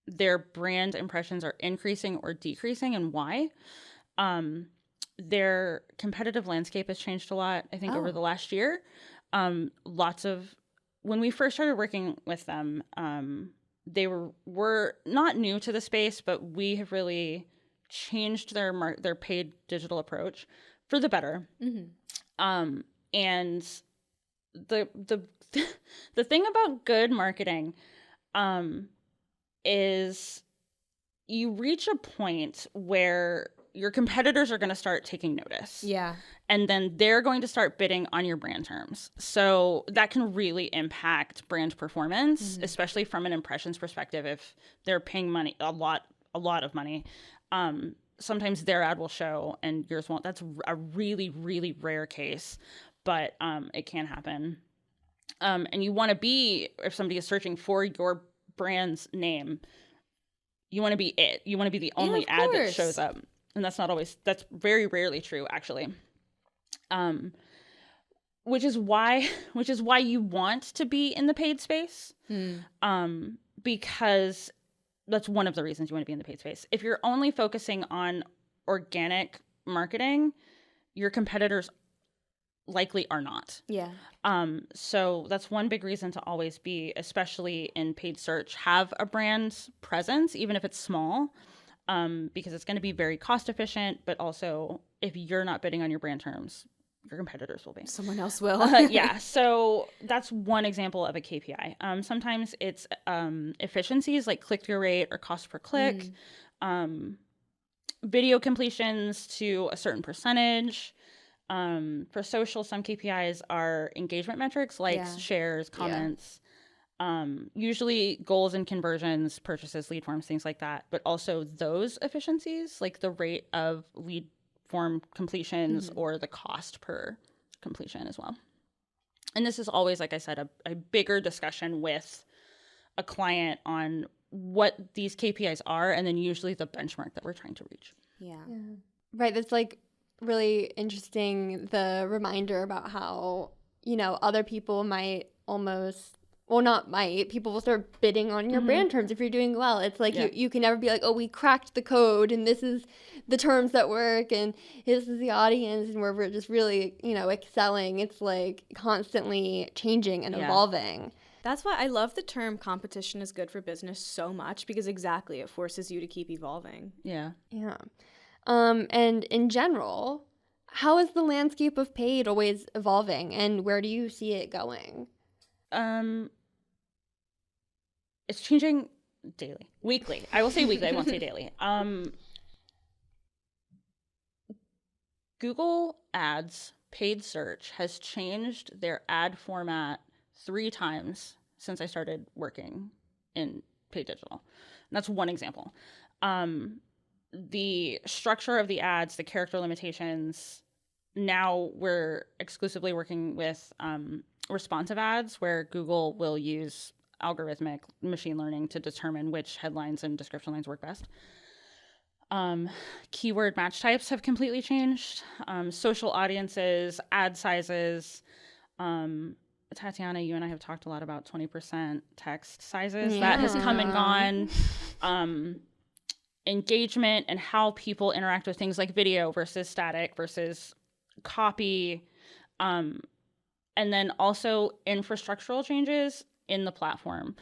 their brand impressions are increasing or decreasing and why. Their competitive landscape has changed a lot, I think, over the last year. When we first started working with them, they were not new to the space, but we have really changed their paid digital approach for the better. And the thing about good marketing is you reach a point where your competitors are going to start taking notice. Yeah. And then they're going to start bidding on your brand terms. So that can really impact brand performance, especially from an impressions perspective. If they're paying money, a lot of money, sometimes their ad will show and yours won't. That's a really, really rare case, but it can happen. And you want to be, if somebody is searching for your brand's name, you want to be it. You want to be the only ad that shows up. And that's very rarely true, actually. Which is why you want to be in the paid space. Because that's one of the reasons you want to be in the paid space. If you're only focusing on organic marketing, your competitors likely are not. Yeah. So that's one big reason to always be, especially in paid search, have a brand presence, even if it's small. Because it's going to be very cost efficient, but also if you're not bidding on your brand terms, your competitors will be. Someone else will. Yeah. So that's one example of a KPI. Sometimes it's efficiencies like click-through rate or cost per click, video completions to a certain percentage. For social, some KPIs are engagement metrics, likes, shares, comments. Usually goals and conversions, purchases, lead forms, things like that, but also those efficiencies, like the rate of lead form completions or the cost per completion as well. And this is always, like I said, a bigger discussion with a client on what these KPIs are, and then usually the benchmark that we're trying to reach. Yeah. Right. That's like really interesting, the reminder about how, other people might almost... Well, not might. People will start bidding on your brand terms if you're doing well. It's like you can never be like, oh, we cracked the code and this is the terms that work and this is the audience and we're just really, excelling. It's like constantly changing and evolving. That's why I love the term competition is good for business so much, because exactly it forces you to keep evolving. Yeah. Yeah. And in general, how is the landscape of paid always evolving and where do you see it going? It's changing daily, weekly. I will say weekly. I won't say daily. Google Ads paid search has changed their ad format 3 times since I started working in paid digital. And that's one example. The structure of the ads, the character limitations, now we're exclusively working with responsive ads where Google will use algorithmic machine learning to determine which headlines and description lines work best. Keyword match types have completely changed. Social audiences, ad sizes. Tatiana, you and I have talked a lot about 20% text sizes. That has come and gone. Engagement and how people interact with things like video versus static versus copy. And then also infrastructural changes in the platform.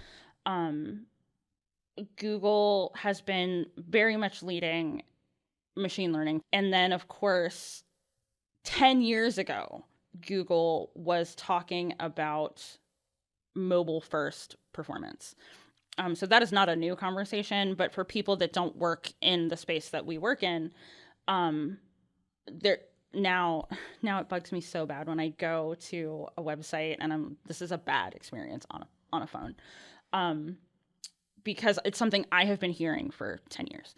Google has been very much leading machine learning. And then, of course, 10 years ago, Google was talking about mobile first performance. So that is not a new conversation, but for people that don't work in the space that we work in, there now it bugs me so bad when I go to a website and this is a bad experience on a phone, because it's something I have been hearing for 10 years.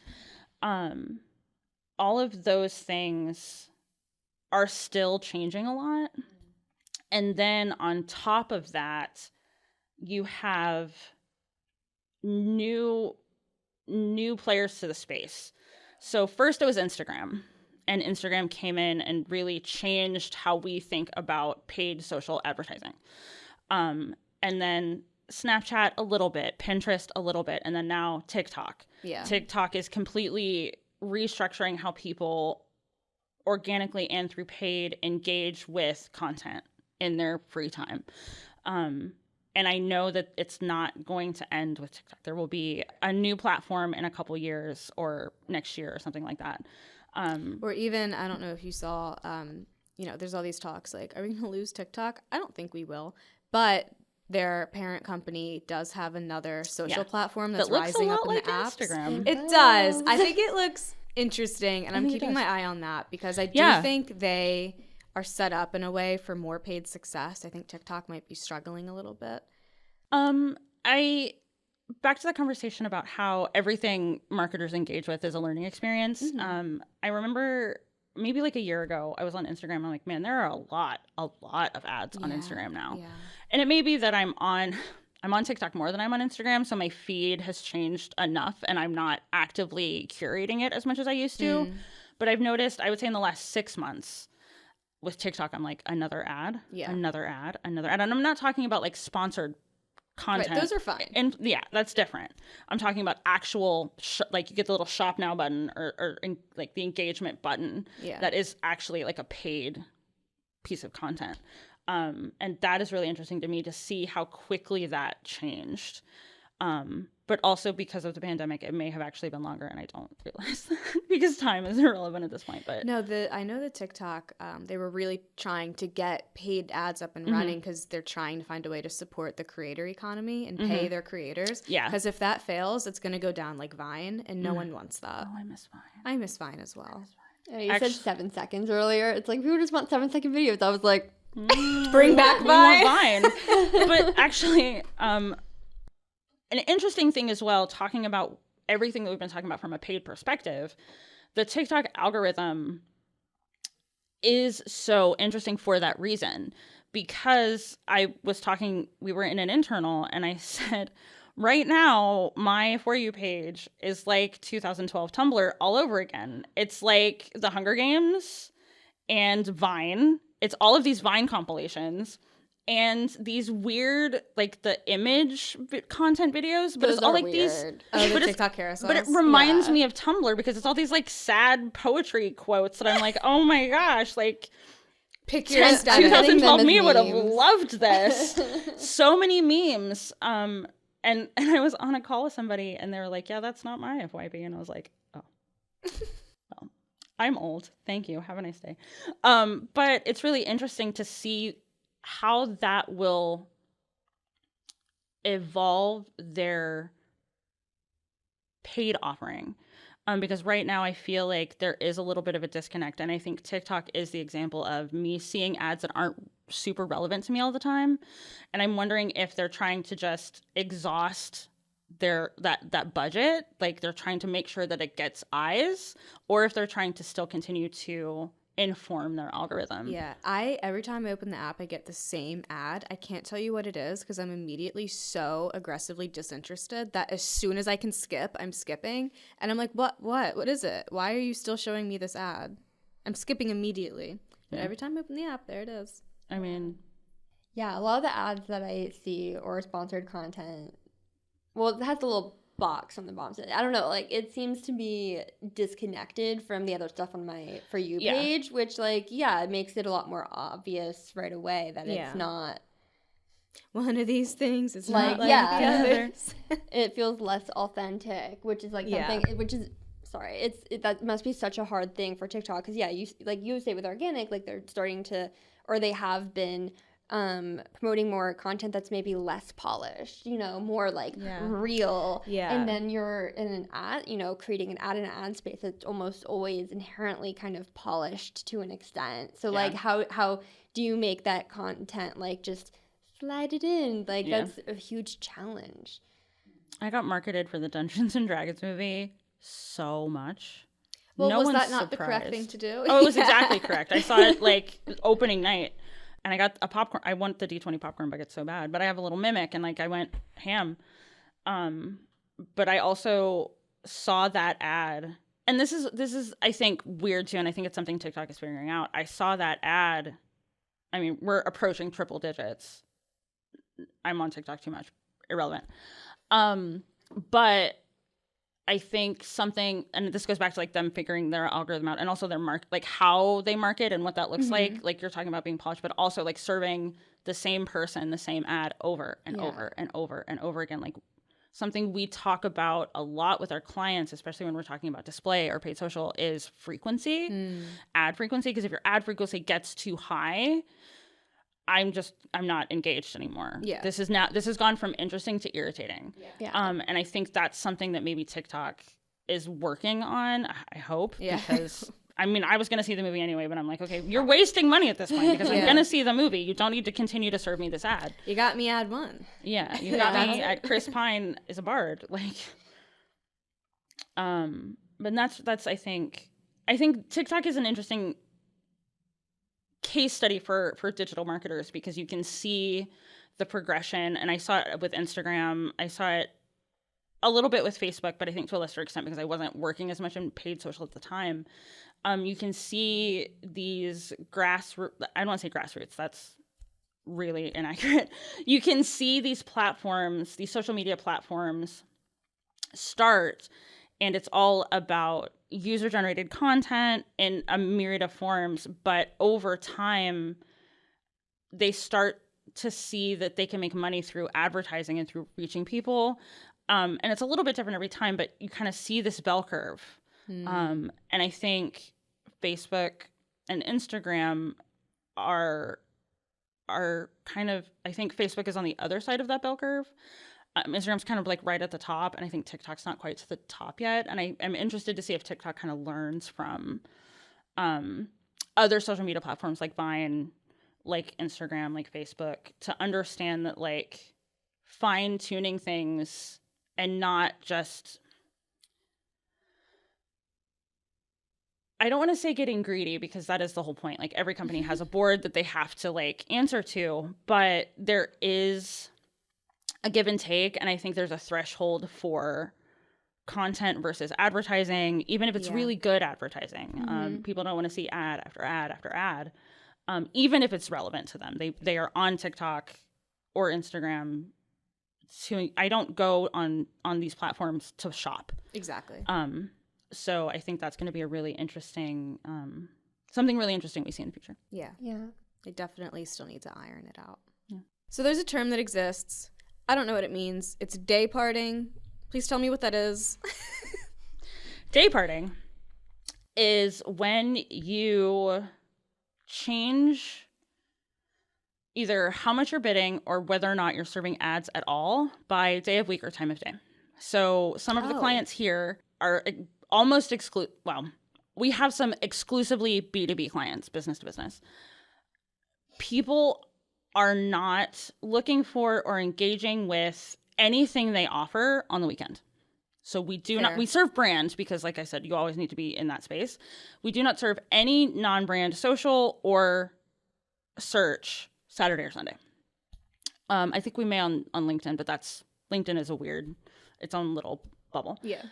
All of those things are still changing a lot. And then on top of that, you have new players to the space. So first it was Instagram, and Instagram came in and really changed how we think about paid social advertising. And then Snapchat a little bit, Pinterest a little bit, and then now TikTok. Yeah. TikTok is completely restructuring how people organically and through paid engage with content in their free time. And I know that it's not going to end with TikTok. There will be a new platform in a couple years or next year or something like that. Or even, I don't know if you saw, there's all these talks like, are we going to lose TikTok? I don't think we will. But their parent company does have another social platform that's rising up in the apps. Instagram. It does. I think it looks interesting, and I'm keeping my eye on that because I do think they are set up in a way for more paid success. I think TikTok might be struggling a little bit. Back to the conversation about how everything marketers engage with is a learning experience. Mm-hmm. I remember maybe like a year ago, I was on Instagram. I'm like, man, there are a lot of ads on Instagram now. Yeah. And it may be that I'm on TikTok more than I'm on Instagram. So my feed has changed enough and I'm not actively curating it as much as I used to. But I've noticed, I would say in the last 6 months with TikTok, I'm like, another ad. And I'm not talking about like sponsored content. Right, those are fine. And that's different. I'm talking about actual, like you get the little shop now button or like the engagement button that is actually like a paid piece of content. And that is really interesting to me to see how quickly that changed. But also because of the pandemic, it may have actually been longer, and I don't realize that because time is irrelevant at this point. But no, I know that TikTok, they were really trying to get paid ads up and running because they're trying to find a way to support the creator economy and pay their creators. Yeah. Because if that fails, it's going to go down like Vine, and no one wants that. Oh, I miss Vine. I miss Vine as well. You said 7 seconds earlier. It's like people just want 7-second videos. I was like, bring back Vine. But actually, an interesting thing as well, talking about everything that we've been talking about from a paid perspective, the TikTok algorithm is so interesting for that reason. Because we were in an internal, and I said, right now, my For You page is like 2012 Tumblr all over again. It's like the Hunger Games and Vine. It's all of these Vine compilations. And these weird, like the image content videos, but those it's all like weird. these. The TikTok carousels. But it reminds me of Tumblr because it's all these like sad poetry quotes that I'm like, oh my gosh, like pick your aesthetic. 2012 me would have loved this. So many memes. And I was on a call with somebody, and they were like, yeah, that's not my FYP, and I was like, oh. Well, I'm old. Thank you. Have a nice day. But it's really interesting to see how that will evolve their paid offering. Because right now I feel like there is a little bit of a disconnect. And I think TikTok is the example of me seeing ads that aren't super relevant to me all the time. And I'm wondering if they're trying to just exhaust that budget, like they're trying to make sure that it gets eyes, or if they're trying to still continue to inform their algorithm. Yeah, every time I open the app, I get the same ad. I can't tell you what it is because I'm immediately so aggressively disinterested that as soon as I can skip, I'm skipping. And I'm like, what is it? Why are you still showing me this ad? I'm skipping immediately. But every time I open the app, there it is. I mean, yeah, a lot of the ads that I see or sponsored content, well, it has a little box on the bottom. I don't know, like it seems to be disconnected from the other stuff on my For You page, which like, it makes it a lot more obvious right away that it's not one of these things. It's like, not like the others. It feels less authentic, which is like something, which is, sorry, that must be such a hard thing for TikTok because you say with organic, like they're starting to, or they have been promoting more content that's maybe less polished, more like real. Yeah. And then you're in an ad, creating an ad in an ad space that's almost always inherently kind of polished to an extent. So like how do you make that content like just slide it in? Like that's a huge challenge. I got marketed for the Dungeons and Dragons movie so much. Well, was that not the correct thing to do? Oh, it was exactly correct. I saw it like opening night. And I got a popcorn. I want the D20 popcorn bucket so bad, but I have a little Mimic, and like I went ham. But I also saw that ad, and this is I think weird too, and I think it's something TikTok is figuring out. I saw that ad. I mean, we're approaching triple digits. I'm on TikTok too much. Irrelevant. But I think something, and this goes back to like them figuring their algorithm out and also their like how they market and what that looks like you're talking about being polished, but also like serving the same person, the same ad over and over and over and over again. Like something we talk about a lot with our clients, especially when we're talking about display or paid social, is frequency, ad frequency. Because if your ad frequency gets too high, I'm not engaged anymore. Yeah. This has gone from interesting to irritating. Yeah. And I think that's something that maybe TikTok is working on, I hope. Yeah. Because I mean, I was going to see the movie anyway, but I'm like, okay, you're wasting money at this point because I'm going to see the movie. You don't need to continue to serve me this ad. You got me ad one. Yeah. You got me at Chris Pine is a bard. Like, but that's, I think TikTok is an interesting case study for digital marketers because you can see the progression. And I saw it with Instagram. I saw it a little bit with Facebook, but I think to a lesser extent because I wasn't working as much in paid social at the time. You can see these I don't want to say grassroots. That's really inaccurate. You can see these platforms, these social media platforms start, and it's all about user-generated content in a myriad of forms, but over time, they start to see that they can make money through advertising and through reaching people. And it's a little bit different every time, but you kind of see this bell curve. And I think Facebook and Instagram are kind of, I think Facebook is on the other side of that bell curve. Instagram's kind of like right at the top, and I think TikTok's not quite to the top yet. And I'm interested to see if TikTok kind of learns from other social media platforms like Vine, like Instagram, like Facebook, to understand that like fine-tuning things and not just, I don't want to say getting greedy because that is the whole point. Like every company has a board that they have to like answer to, but there is a give and take, and I think there's a threshold for content versus advertising, even if it's really good advertising. People don't want to see ad after ad after ad, even if it's relevant to them. They are on TikTok or Instagram. I don't go on these platforms to shop. Exactly. So I think that's going to be a really interesting, something really interesting we see in the future. Yeah. Yeah. They definitely still need to iron it out. Yeah. So there's a term that exists. I don't know what it means. It's dayparting. Please tell me what that is. Dayparting is when you change either how much you're bidding or whether or not you're serving ads at all by day of week or time of day. So some of the clients here are almost we have some exclusively B2B clients, business to business. People are not looking for or engaging with anything they offer on the weekend. So we serve brand because, like I said, you always need to be in that space. We do not serve any non-brand social or search Saturday or Sunday. I think we may on LinkedIn, but LinkedIn is its own little bubble. Yeah.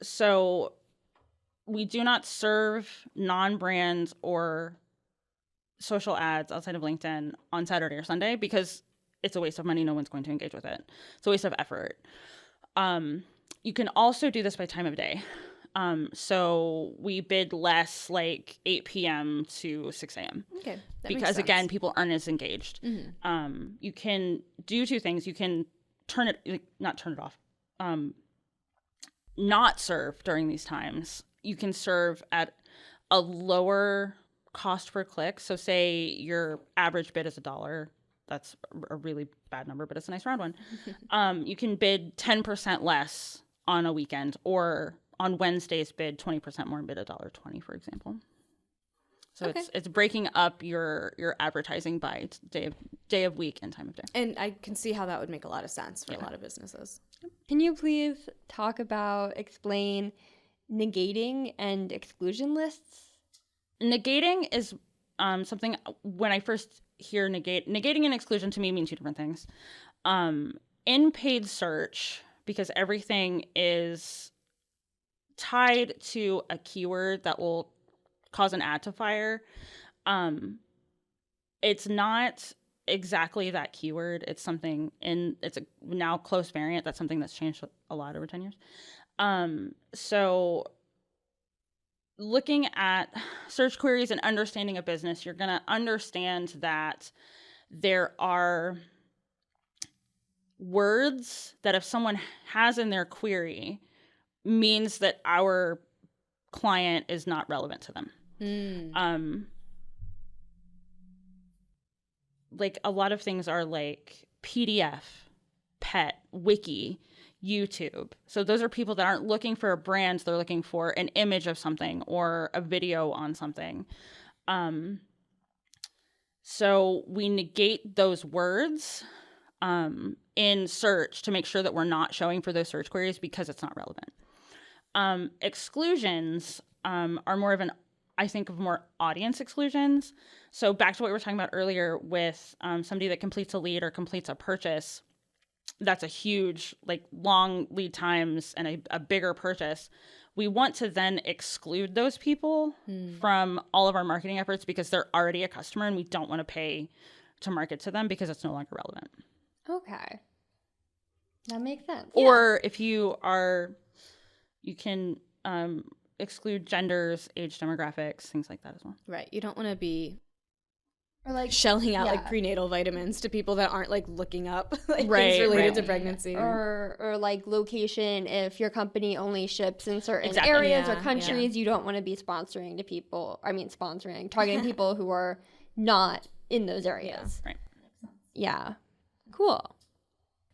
So we do not serve non-brand or social ads outside of LinkedIn on Saturday or Sunday because it's a waste of money. No one's going to engage with it. It's a waste of effort. You can also do this by time of day. So we bid less like 8 p.m. to 6 a.m. Okay. Because again, people aren't as engaged. Mm-hmm. You can do two things. You can not turn it off. Not serve during these times. You can serve at a lower cost per click. So say your average bid is $1. That's a really bad number, but it's a nice round one. You can bid 10% less on a weekend, or on Wednesdays bid 20% more and bid $1.20, for example. So it's breaking up your advertising by day of week and time of day. And I can see how that would make a lot of sense for a lot of businesses. Can you please explain negating and exclusion lists? Negating is something, when I first hear negating and exclusion to me mean two different things. In paid search, because everything is tied to a keyword that will cause an ad to fire, it's not exactly that keyword. It's something it's a now close variant. That's something that's changed a lot over 10 years. So looking at search queries and understanding a business, you're going to understand that there are words that if someone has in their query means that our client is not relevant to them. Like a lot of things are like PDF, pet, wiki, YouTube. So those are people that aren't looking for a brand. They're looking for an image of something or a video on something. So we negate those words in search to make sure that we're not showing for those search queries because it's not relevant. Exclusions are more of more audience exclusions. So back to what we were talking about earlier with somebody that completes a lead or completes a purchase, that's a huge, long lead times and a bigger purchase. We want to then exclude those people from all of our marketing efforts because they're already a customer and we don't want to pay to market to them because it's no longer relevant. Okay. That makes sense. Or if you can exclude genders, age demographics, things like that as well. Right. You don't want to be or shelling out prenatal vitamins to people that aren't looking up things right, related to pregnancy. Or location, if your company only ships in certain Exactly. areas or countries, you don't want to be targeting people who are not in those areas. Right. Yeah. Cool.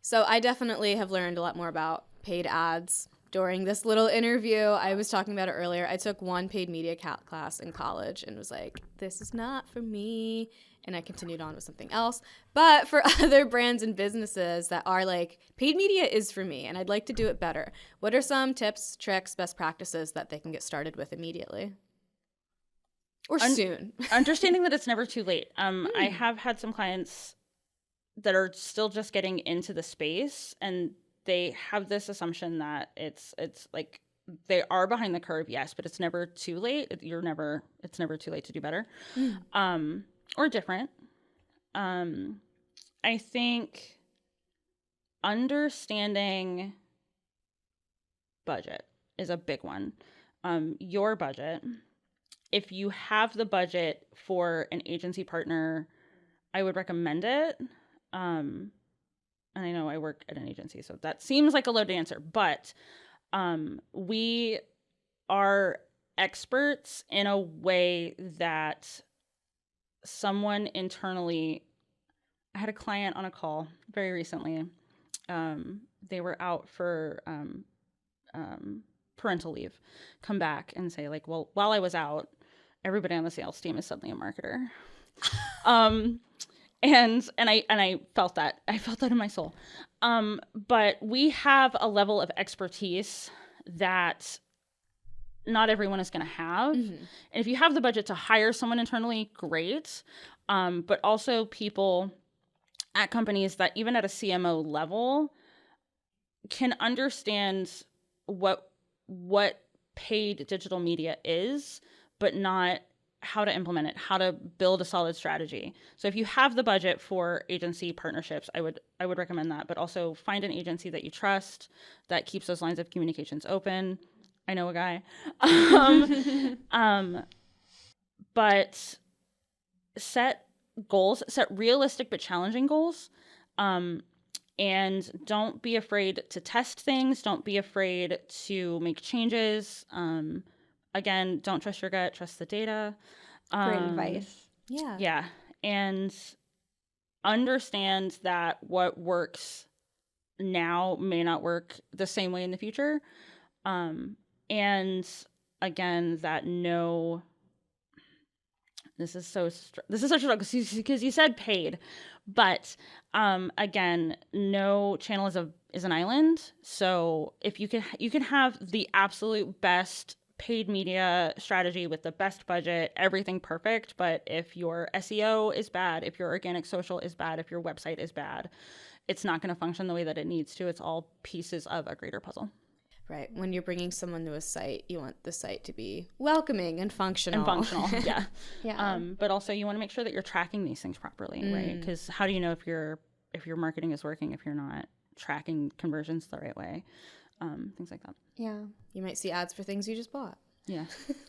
So I definitely have learned a lot more about paid ads during this little interview. I was talking about it earlier. I took one paid media class in college and was like, this is not for me. And I continued on with something else. But for other brands and businesses that are like, paid media is for me and I'd like to do it better, what are some tips, tricks, best practices that they can get started with immediately? Or soon? Understanding that it's never too late. I have had some clients that are still just getting into the space and they have this assumption that it's like they are behind the curve, yes, but it's never too late. It's never too late to do better, or different. I think understanding budget is a big one. Your budget. If you have the budget for an agency partner, I would recommend it. And I know I work at an agency, so that seems like a loaded answer, but we are experts in a way that someone internally I had a client on a call very recently. They were out for parental leave, come back and say like, well, while I was out, everybody on the sales team is suddenly a marketer. And I felt that. I felt that in my soul. But we have a level of expertise that not everyone is going to have. Mm-hmm. And if you have the budget to hire someone internally, great. But also people at companies that even at a CMO level can understand what paid digital media is, but not how to implement it, how to build a solid strategy. So if you have the budget for agency partnerships, I would recommend that, but also find an agency that you trust that keeps those lines of communications open. I know a guy. But set goals, set realistic but challenging goals. And don't be afraid to test things. Don't be afraid to make changes. Again, don't trust your gut, trust the data. Great advice. Yeah. Yeah. And understand that what works now may not work the same way in the future. And again, that this is such a struggle because you said paid, but again, no channel is an island. So if you can have the absolute best paid media strategy with the best budget, everything perfect, but if your SEO is bad, if your organic social is bad, if your website is bad, it's not going to function the way that it needs to. It's all pieces of a greater puzzle. Right. When you're bringing someone to a site, you want the site to be welcoming and functional. Yeah. Yeah. But also you want to make sure that you're tracking these things properly, right? Because how do you know if your marketing is working if you're not tracking conversions the right way? Things like that. Yeah. You might see ads for things you just bought. Yeah.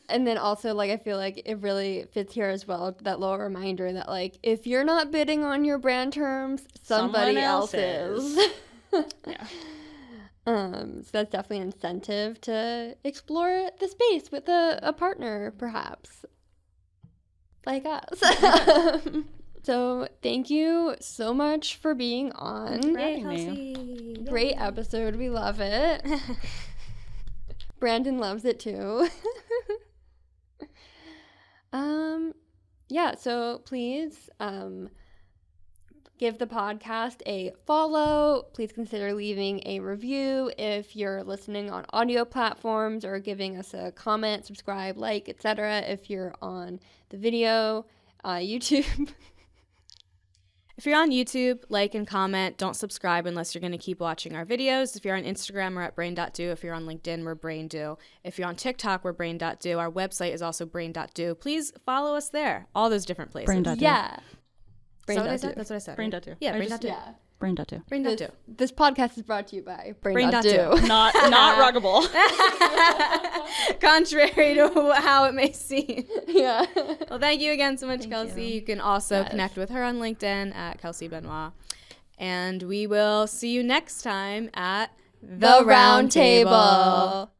And then also, like, I feel like it really fits here as well, that little reminder that, like, if you're not bidding on your brand terms, somebody else is. Yeah. So that's definitely an incentive to explore the space with a partner, perhaps, like us. So thank you so much for being on. Yay, Kelsey. Great episode. We love it. Brandon loves it too. Yeah, so please give the podcast a follow. Please consider leaving a review if you're listening on audio platforms, or giving us a comment, subscribe, like, etc. if you're on the video, YouTube. If you're on YouTube, like and comment. Don't subscribe unless you're going to keep watching our videos. If you're on Instagram, we're at BrainDo. If you're on LinkedIn, we're BrainDo. If you're on TikTok, we're BrainDo. Our website is also BrainDo. Please follow us there. All those different places. BrainDo. Yeah. That's what I said? That's what I said. BrainDo. Yeah, BrainDo. Yeah. BrainDo. BrainDo. This podcast is brought to you by BrainDo. BrainDo. Not ruggable. Contrary to how it may seem. Yeah. Well, thank you again so much, Thank Kelsey. you. You can also connect with her on LinkedIn at Kelsey Benoit. And we will see you next time at The Roundtable.